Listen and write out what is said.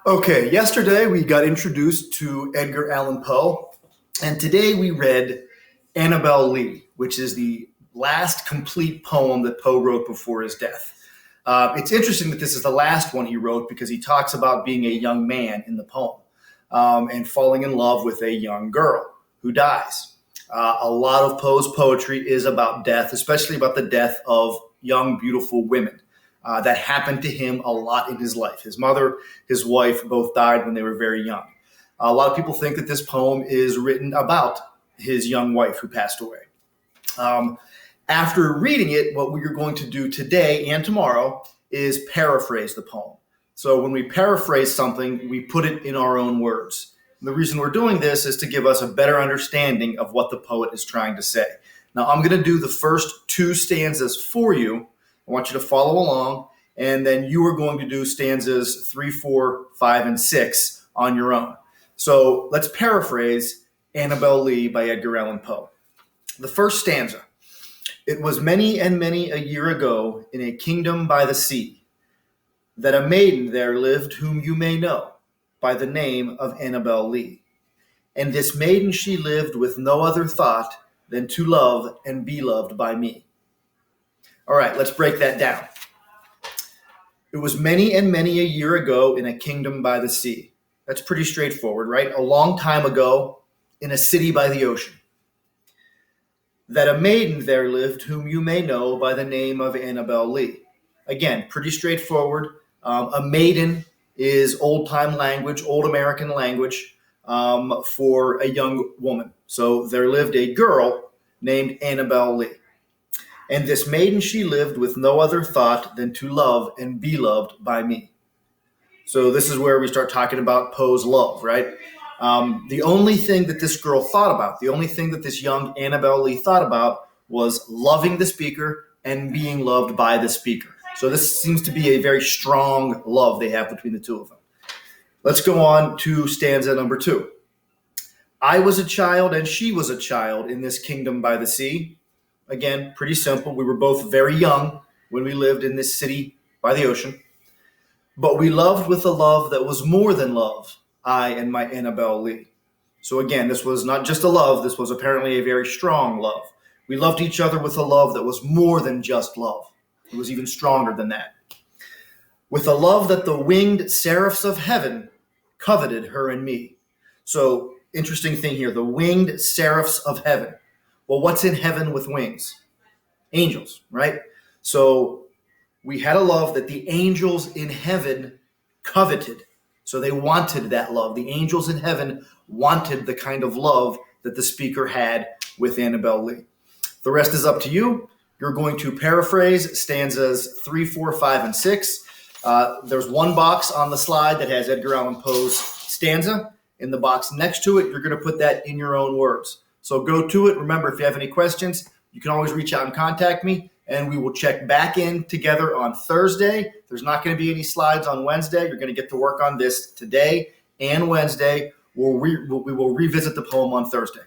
Okay, yesterday we got introduced to Edgar Allan Poe, and today we read Annabel Lee, which is the last complete poem that Poe wrote before his death. It's interesting that this is the last one he wrote because he talks about being a young man in the poem and falling in love with a young girl who dies. A lot of Poe's poetry is about death, especially about the death of young, beautiful women. That happened to him a lot in his life. His mother, his wife both died when they were very young. A lot of people think that this poem is written about his young wife who passed away. After reading it, what we are going to do today and tomorrow is paraphrase the poem. So when we paraphrase something, we put it in our own words. And the reason we're doing this is to give us a better understanding of what the poet is trying to say. Now, I'm going to do the first two stanzas for you. I want you to follow along, and then you are going to do stanzas 3, 4, 5, and 6 on your own. So let's paraphrase Annabel Lee by Edgar Allan Poe. The first stanza. It was many and many a year ago in a kingdom by the sea that a maiden there lived whom you may know by the name of Annabel Lee. And this maiden she lived with no other thought than to love and be loved by me. All right, let's break that down. It was many and many a year ago in a kingdom by the sea. That's pretty straightforward, right? A long time ago in a city by the ocean. That a maiden there lived whom you may know by the name of Annabel Lee. Again, pretty straightforward. A maiden is old-time language, old American language for a young woman. So there lived a girl named Annabel Lee. And this maiden she lived with no other thought than to love and be loved by me. So this is where we start talking about Poe's love, right? The only thing that this girl thought about, the only thing that this young Annabel Lee thought about was loving the speaker and being loved by the speaker. So this seems to be a very strong love they have between the two of them. Let's go on to stanza number 2. I was a child and she was a child in this kingdom by the sea. Again, pretty simple. We were both very young when we lived in this city by the ocean. But we loved with a love that was more than love, I and my Annabel Lee. So again, this was not just a love. This was apparently a very strong love. We loved each other with a love that was more than just love. It was even stronger than that. With a love that the winged seraphs of heaven coveted her and me. So interesting thing here, the winged seraphs of heaven. Well, what's in heaven with wings? Angels, right? So we had a love that the angels in heaven coveted. So they wanted that love. The angels in heaven wanted the kind of love that the speaker had with Annabel Lee. The rest is up to you. You're going to paraphrase stanzas 3, 4, 5, and 6. There's one box on the slide that has Edgar Allan Poe's stanza. In the box next to it, you're going to put that in your own words. So go to it. Remember, if you have any questions, you can always reach out and contact me, and we will check back in together on Thursday. There's not going to be any slides on Wednesday. You're going to get to work on this today and Wednesday. We will revisit the poem on Thursday.